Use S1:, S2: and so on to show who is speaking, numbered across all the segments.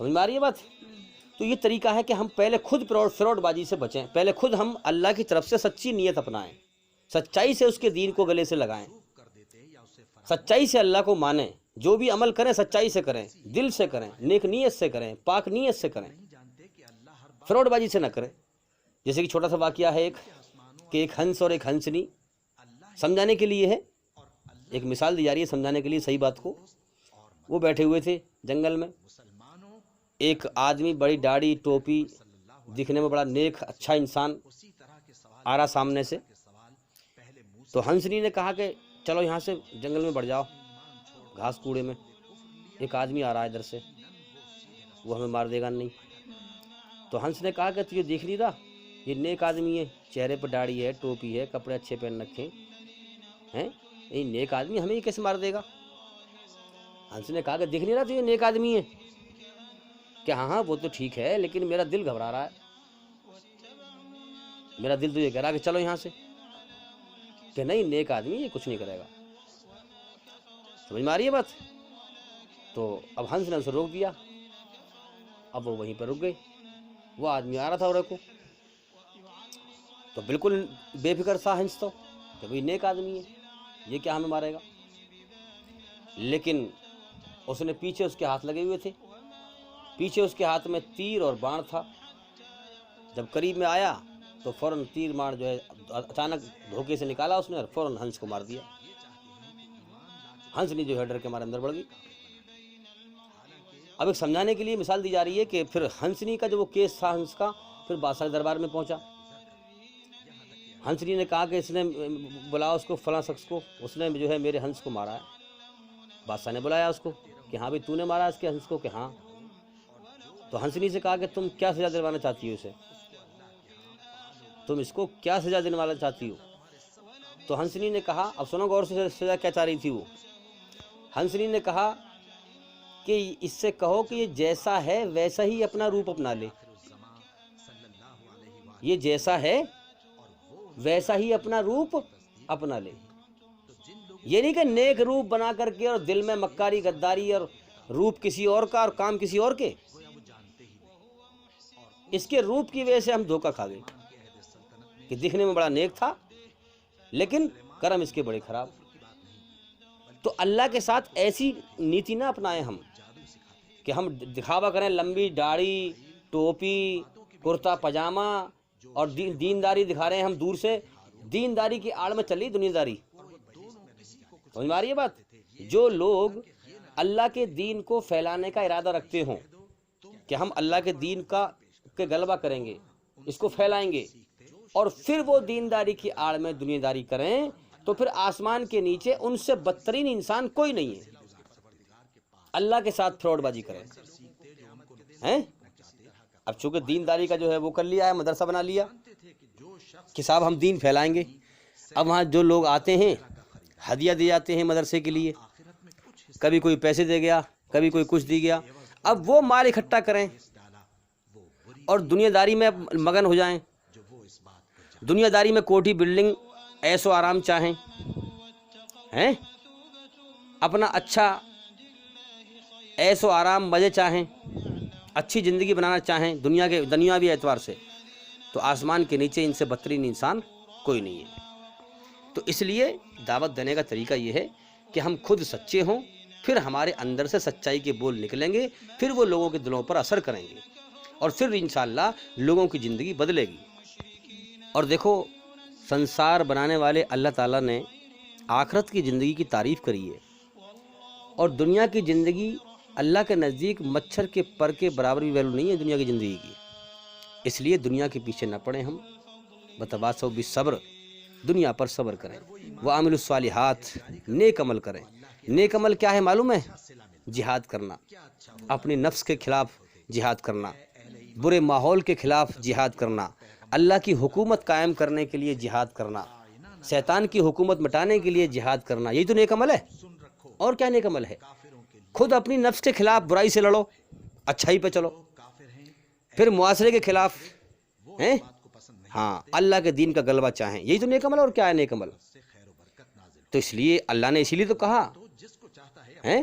S1: سمجھ میں آ رہی ہے بات؟ تو یہ طریقہ ہے کہ ہم پہلے خود فراڈ بازی سے بچیں، پہلے خود ہم اللہ کی طرف سے سچی نیت اپنائیں، سچائی سے اس کے دین کو گلے سے لگائیں، سچائی سے اللہ کو مانیں، جو بھی عمل کریں سچائی سے کریں، دل سے کریں، نیک نیت سے کریں، پاک نیت سے کریں، فراڈ بازی سے نہ کریں۔ جیسے کہ چھوٹا سا واقعہ ہے کہ ایک ہنس اور ایک ہنسنی، سمجھانے کے لیے ہے، ایک مثال دی جا رہی ہے سمجھانے کے لیے صحیح بات کو۔ وہ بیٹھے ہوئے تھے جنگل میں، ایک آدمی بڑی داڑھی ٹوپی، دکھنے میں بڑا نیک اچھا انسان آ رہا سامنے سے۔ تو ہنسنی نے کہا کہ چلو یہاں سے جنگل میں بڑھ جاؤ، گھاس کوڑے میں، ایک آدمی آ رہا ہے ادھر سے، وہ ہمیں مار دے گا نہیں۔ تو ہنس نے کہا کہ تجھے دیکھ نہیں رہا یہ نیک آدمی ہے، چہرے پہ داڑھی ہے، ٹوپی ہے، کپڑے اچھے پہن رکھے ہیں، یہ نیک آدمی ہمیں یہ کیسے مار دے گا؟ ہنس نے کہا کہ دیکھ نہیں رہا تو یہ نیک آدمی ہے کہ ہاں وہ تو ٹھیک ہے، لیکن میرا دل گھبرا رہا ہے، میرا دل تو یہ کہہ رہا کہ چلو یہاں سے، کہ نہیں نیک آدمی یہ کچھ نہیں کرے گا۔ سمجھ میں آ رہی ہے بات؟ تو اب ہنس نے اسے روک دیا، اب وہ وہیں پر رک گئے۔ وہ آدمی آ رہا تھا عورت کو، تو بالکل بے فکر تھا ہنس، تو کہ بھئی نیک آدمی ہے یہ کیا ہمیں مارے گا؟ لیکن اس نے پیچھے اس کے ہاتھ لگے ہوئے تھے، پیچھے اس کے ہاتھ میں تیر اور بان تھا۔ جب قریب میں آیا تو فوراً تیر مار جو ہے اچانک دھوکے سے نکالا اس نے، اور فوراً ہنس کو مار دیا۔ ہنس نے جو ہے ڈر کے مارے اندر بڑھ گئی۔ اب ایک سمجھانے کے لیے مثال دی جا رہی ہے کہ پھر ہنسنی کا جو وہ کیس تھا ہنس کا، پھر بادشاہ دربار میں پہنچا۔ ہنسنی نے کہا کہ اس نے بلاؤ اس کو، فلاں شخص کو، اس نے جو ہے میرے ہنس کو مارا ہے۔ بادشاہ نے بلایا اس کو کہ ہاں بھائی تو نے مارا اس کے ہنس کو، کہ ہاں۔ تو ہنسنی سے کہا کہ تم کیا سزا دلوانا چاہتی ہو اسے، تم اس کو کیا سزا دلوانا چاہتی ہو؟ تو ہنسنی نے کہا، اب سنو غور سے، سزا کیا چاہ رہی تھی وہ؟ ہنسنی نے کہا کہ اس سے کہو کہ یہ جیسا ہے ویسا ہی اپنا روپ اپنا لے، یہ جیسا ہے ویسا ہی اپنا روپ اپنا لے، یہ نہیں کہ نیک روپ بنا کر کے اور دل میں مکاری غداری اور روپ کسی اور کا اور کام کسی اور کے، اس کے روپ کی وجہ سے ہم دھوکہ کھا گئے کہ دکھنے میں بڑا نیک تھا لیکن کرم اس کے بڑے خراب۔ تو اللہ کے ساتھ ایسی نیتی نہ اپنائیں ہم کہ ہم دکھاوا کریں، لمبی داڑھی، ٹوپی، کرتا پاجامہ اور دینداری دکھا رہے ہیں ہم دور سے، دینداری کی آڑ میں چلی دنیا داری۔ سمجھ میں آ رہی ہے بات؟ جو لوگ اللہ کے دین کو پھیلانے کا ارادہ رکھتے ہوں کہ ہم اللہ کے دین کے غلبہ کریں گے، اس کو پھیلائیں گے، اور پھر وہ دینداری کی آڑ میں دنیا داری کریں، تو پھر آسمان کے نیچے ان سے بدترین انسان کوئی نہیں ہے۔ اللہ کے ساتھ فراڈ بازی کریں ہیں۔ اب چونکہ دینداری کا جو ہے وہ کر لیا ہے، مدرسہ بنا لیا کہ صاحب ہم دین پھیلائیں گے۔ اب وہاں جو لوگ آتے ہیں ہدیہ دے جاتے ہیں مدرسے کے لیے، کبھی کوئی پیسے دے گیا، کبھی کوئی کچھ دی گیا، اب وہ مال اکٹھا کریں اور دنیا داری میں مگن ہو جائیں، دنیا داری میں کوٹھی بلڈنگ ایس و آرام چاہیں ہیں، اپنا اچھا ایس و آرام مزے چاہیں، اچھی زندگی بنانا چاہیں دنیاوی اعتبار سے، تو آسمان کے نیچے ان سے بدترین انسان کوئی نہیں ہے۔ تو اس لیے دعوت دینے کا طریقہ یہ ہے کہ ہم خود سچے ہوں، پھر ہمارے اندر سے سچائی کے بول نکلیں گے، پھر وہ لوگوں کے دلوں پر اثر کریں گے، اور پھر انشاءاللہ لوگوں کی زندگی بدلے گی۔ اور دیکھو، سنسار بنانے والے اللہ تعالیٰ نے آخرت کی زندگی کی تعریف کری ہے، اور دنیا کی زندگی اللہ کے نزدیک مچھر کے پر کے برابر بھی ویلو نہیں ہے دنیا کی زندگی کی۔ اس لیے دنیا کے پیچھے نہ پڑیں، ہم بتواصوا بالصبر، دنیا پر صبر کریں، وعملوا الصالحات، نیک عمل کریں۔ نیک عمل کیا ہے معلوم ہے؟ جہاد کرنا، اپنی نفس کے خلاف جہاد کرنا، برے ماحول کے خلاف جہاد کرنا، اللہ کی حکومت قائم کرنے کے لیے جہاد کرنا، شیطان کی حکومت مٹانے کے لیے جہاد کرنا، یہی تو نیک عمل ہے۔ اور کیا نیک عمل ہے؟ خود اپنی نفس کے خلاف برائی سے لڑو، اچھائی پہ چلو، پھر معاشرے کے خلاف ہیں، ہاں اللہ کے دین کا غلبہ چاہیں، یہی تو نیک عمل۔ اور کیا ہے نیک عمل؟ تو اس لیے اللہ نے اسی لیے تو کہا ہیں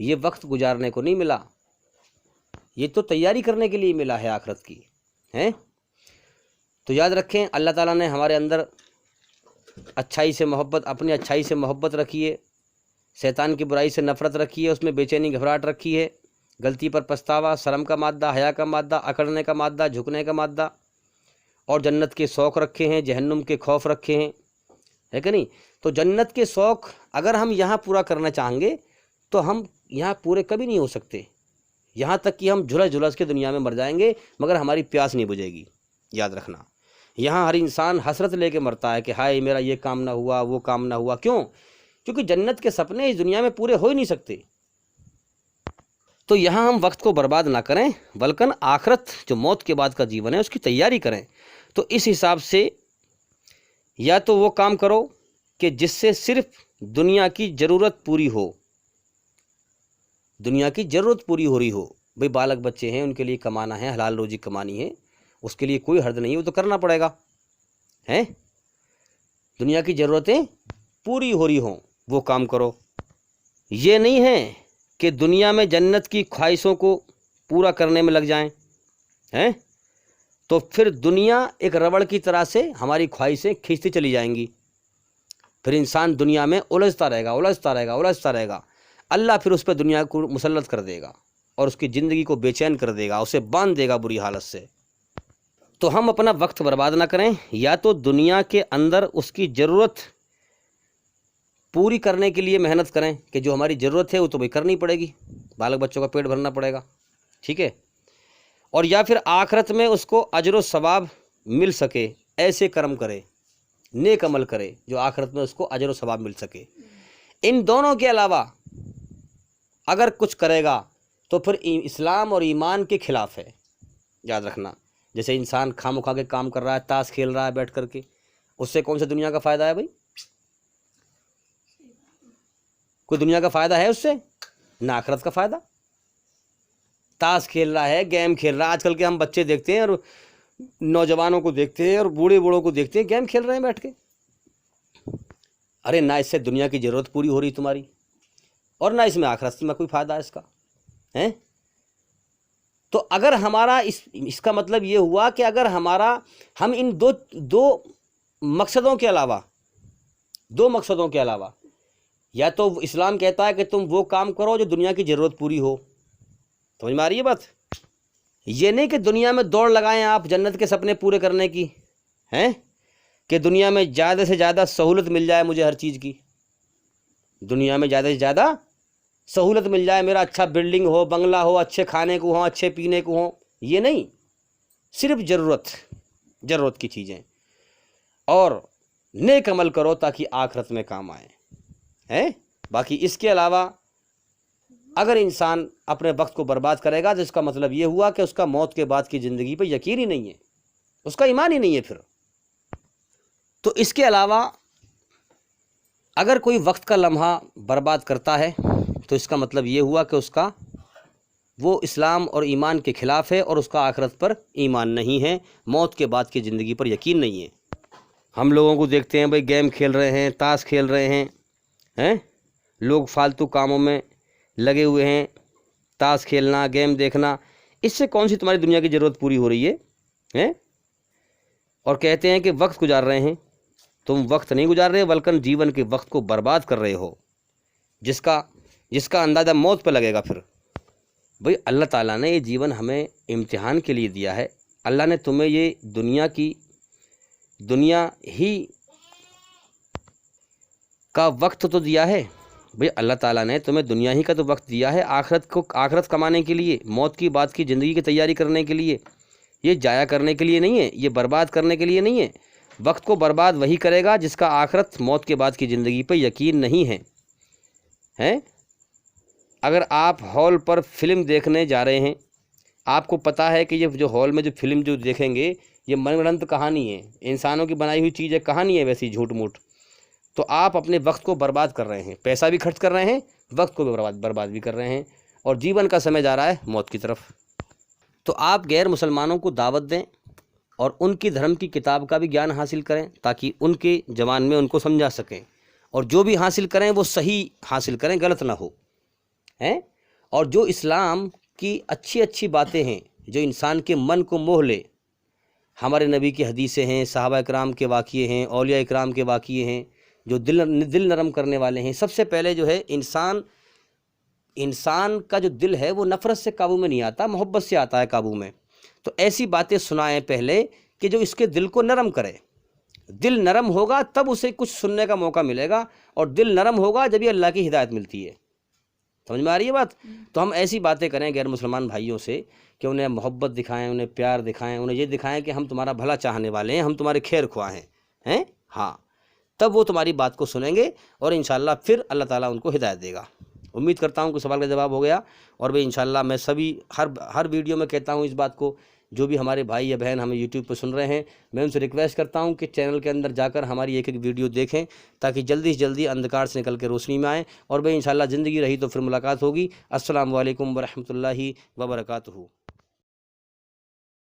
S1: یہ وقت گزارنے کو نہیں ملا، یہ تو تیاری کرنے کے لیے ملا ہے آخرت کی ہیں۔ تو یاد رکھیں اللہ تعالیٰ نے ہمارے اندر اچھائی سے محبت، اپنی اچھائی سے محبت رکھی ہے، شیطان کی برائی سے نفرت رکھی ہے، اس میں بے چینی گھبراہٹ رکھی ہے، غلطی پر پچھتاوا، شرم کا مادہ، حیا کا مادہ، اکڑنے کا مادہ، جھکنے کا مادہ، اور جنت کے شوق رکھے ہیں، جہنم کے خوف رکھے ہیں، ہے کہ نہیں؟ تو جنت کے شوق اگر ہم یہاں پورا کرنا چاہیں گے تو ہم یہاں پورے کبھی نہیں ہو سکتے، یہاں تک کہ ہم جھلس جھلس کے دنیا میں مر جائیں گے مگر ہماری پیاس نہیں بجھے گی۔ یاد رکھنا، یہاں ہر انسان حسرت لے کے مرتا ہے کہ ہائے میرا یہ کام نہ ہوا، وہ کام نہ ہوا۔ کیوں؟ کیونکہ جنت کے سپنے اس دنیا میں پورے ہو ہی نہیں سکتے۔ تو یہاں ہم وقت کو برباد نہ کریں بلکہ آخرت جو موت کے بعد کا جیون ہے اس کی تیاری کریں۔ تو اس حساب سے یا تو وہ کام کرو کہ جس سے صرف دنیا کی ضرورت پوری ہو، دنیا کی ضرورت پوری ہو رہی ہو، بھئی بالک بچے ہیں ان کے لیے کمانا ہے، حلال روزی کمانی ہے، اس کے لیے کوئی حرج نہیں ہے، وہ تو کرنا پڑے گا ہیں، دنیا کی ضرورتیں پوری ہو رہی ہوں وہ کام کرو۔ یہ نہیں ہے کہ دنیا میں جنت کی خواہشوں کو پورا کرنے میں لگ جائیں ہیں، تو پھر دنیا ایک ربڑ کی طرح سے ہماری خواہشیں کھینچتی چلی جائیں گی، پھر انسان دنیا میں الجھتا رہے گا، الجھتا رہے گا، الجھتا رہے گا۔ اللہ پھر اس پہ دنیا کو مسلط کر دے گا اور اس کی زندگی کو بے چین کر دے گا، اسے باندھ دے گا بری حالت سے۔ تو ہم اپنا وقت برباد نہ کریں، یا تو دنیا کے اندر اس کی ضرورت پوری کرنے کے لیے محنت کریں کہ جو ہماری ضرورت ہے وہ تو بھائی کرنی پڑے گی، بالک بچوں کا پیٹ بھرنا پڑے گا، ٹھیک ہے، اور یا پھر آخرت میں اس کو اجر و ثواب مل سکے ایسے کرم کرے، نیک عمل کرے جو آخرت میں اس کو اجر و ثواب مل سکے۔ ان دونوں کے علاوہ اگر کچھ کرے گا تو پھر اسلام اور ایمان کے خلاف ہے۔ یاد رکھنا، جیسے انسان کھا مکھا کے کام کر رہا ہے، تاش کھیل رہا ہے بیٹھ کر کے، اس سے کون سا دنیا کا فائدہ ہے بھائی؟ کوئی دنیا کا فائدہ ہے اس سے؟ نہ آخرت کا فائدہ۔ تاش کھیل رہا ہے، گیم کھیل رہا ہے، آج کل کے ہم بچے دیکھتے ہیں اور نوجوانوں کو دیکھتے ہیں اور بوڑھوں کو دیکھتے ہیں گیم کھیل رہے ہیں بیٹھ کے۔ ارے نہ اس سے دنیا کی ضرورت پوری ہو رہی تمہاری، اور نہ اس میں آخرت میں کوئی فائدہ ہے اس کا ہیں۔ تو اگر ہمارا اس کا مطلب یہ ہوا کہ اگر ہم ان دو مقصدوں کے علاوہ یا تو اسلام کہتا ہے کہ تم وہ کام کرو جو دنیا کی ضرورت پوری ہو، سمجھ میں آ رہی ہے بات؟ یہ نہیں کہ دنیا میں دوڑ لگائیں آپ جنت کے سپنے پورے کرنے کی ہیں، کہ دنیا میں زیادہ سے زیادہ سہولت مل جائے مجھے ہر چیز کی، دنیا میں زیادہ سے زیادہ سہولت مل جائے، میرا اچھا بلڈنگ ہو، بنگلہ ہو، اچھے کھانے کو ہوں، اچھے پینے کو ہوں، یہ نہیں، صرف ضرورت کی چیزیں، اور نیک عمل کرو تاکہ آخرت میں کام آئے ہیں۔ باقی اس کے علاوہ اگر انسان اپنے وقت کو برباد کرے گا تو اس کا مطلب یہ ہوا کہ اس کا موت کے بعد کی زندگی پہ یقین ہی نہیں ہے، اس کا ایمان ہی نہیں ہے پھر۔ تو اس کے علاوہ اگر کوئی وقت کا لمحہ برباد کرتا ہے تو اس کا مطلب یہ ہوا کہ وہ اسلام اور ایمان کے خلاف ہے اور اس کا آخرت پر ایمان نہیں ہے، موت کے بعد کی زندگی پر یقین نہیں ہے۔ ہم لوگوں کو دیکھتے ہیں بھائی گیم کھیل رہے ہیں، تاش کھیل رہے ہیں، لوگ فالتو کاموں میں لگے ہوئے ہیں، تاش کھیلنا، گیم دیکھنا، اس سے کون سی تمہاری دنیا کی ضرورت پوری ہو رہی ہے؟ اور کہتے ہیں کہ وقت گزار رہے ہیں، تم وقت نہیں گزار رہے بلکہ جیون کے وقت کو برباد کر رہے ہو، جس کا اندازہ موت پہ لگے گا پھر۔ بھئی اللہ تعالیٰ نے یہ جیون ہمیں امتحان کے لیے دیا ہے، اللہ نے تمہیں یہ دنیا ہی کا وقت تو دیا ہے، بھئی اللہ تعالیٰ نے تمہیں دنیا ہی کا تو وقت دیا ہے، آخرت کمانے کے لیے، موت کی بعد کی زندگی کی تیاری کرنے کے لیے، یہ ضائع کرنے کے لیے نہیں ہے، یہ برباد کرنے کے لیے نہیں ہے۔ وقت کو برباد وہی کرے گا جس کا آخرت موت کے بعد کی زندگی پہ یقین نہیں ہے۔ اگر آپ ہال پر فلم دیکھنے جا رہے ہیں، آپ کو پتہ ہے کہ یہ جو ہال میں جو فلم جو دیکھیں گے یہ من گھڑنت کہانی ہے، انسانوں کی بنائی ہوئی چیز ہے، کہانی ہے ویسی جھوٹ موٹ، تو آپ اپنے وقت کو برباد کر رہے ہیں، پیسہ بھی خرچ کر رہے ہیں، وقت کو بھی برباد بھی کر رہے ہیں، اور جیون کا سمے جا رہا ہے موت کی طرف۔ تو آپ غیر مسلمانوں کو دعوت دیں اور ان کی دھرم کی کتاب کا بھی گیان حاصل کریں تاکہ ان کے زبان میں ان کو سمجھا سکیں، اور جو بھی حاصل کریں وہ صحیح حاصل کریں، غلط نہ ہو ہیں۔ اور جو اسلام کی اچھی اچھی باتیں ہیں جو انسان کے من کو موہ لے، ہمارے نبی کی حدیثیں ہیں، صحابہ اکرام کے واقعے ہیں، اولیاء اکرام کے واقعے ہیں، جو دل نرم کرنے والے ہیں۔ سب سے پہلے جو ہے انسان کا جو دل ہے وہ نفرت سے قابو میں نہیں آتا، محبت سے آتا ہے قابو میں۔ تو ایسی باتیں سنائیں پہلے کہ جو اس کے دل کو نرم کرے۔ دل نرم ہوگا تب اسے کچھ سننے کا موقع ملے گا، اور دل نرم ہوگا جب یہ اللہ کی ہدایت ملتی ہے۔ سمجھ میں آ رہی ہے بات؟ تو ہم ایسی باتیں کریں غیر مسلمان بھائیوں سے کہ انہیں محبت دکھائیں، انہیں پیار دکھائیں، انہیں یہ دکھائیں کہ ہم تمہارا بھلا چاہنے والے ہیں، ہم تمہارے خیر خواہ ہیں، ہاں، تب وہ تمہاری بات کو سنیں گے اور انشاءاللہ پھر اللہ تعالیٰ ان کو ہدایت دے گا۔ امید کرتا ہوں کہ سوال کا جواب ہو گیا، اور بھئی انشاءاللہ میں سبھی ہر ویڈیو میں کہتا ہوں اس بات کو، جو بھی ہمارے بھائی یا بہن ہمیں یوٹیوب پہ سن رہے ہیں، میں ان سے ریکویسٹ کرتا ہوں کہ چینل کے اندر جا کر ہماری ایک ویڈیو دیکھیں، تاکہ جلدی سے جلدی اندھکار سے نکل کے روشنی میں آئیں، اور بھئی انشاءاللہ زندگی رہی تو پھر ملاقات ہوگی۔ السلام علیکم ورحمۃ اللہ وبرکاتہ۔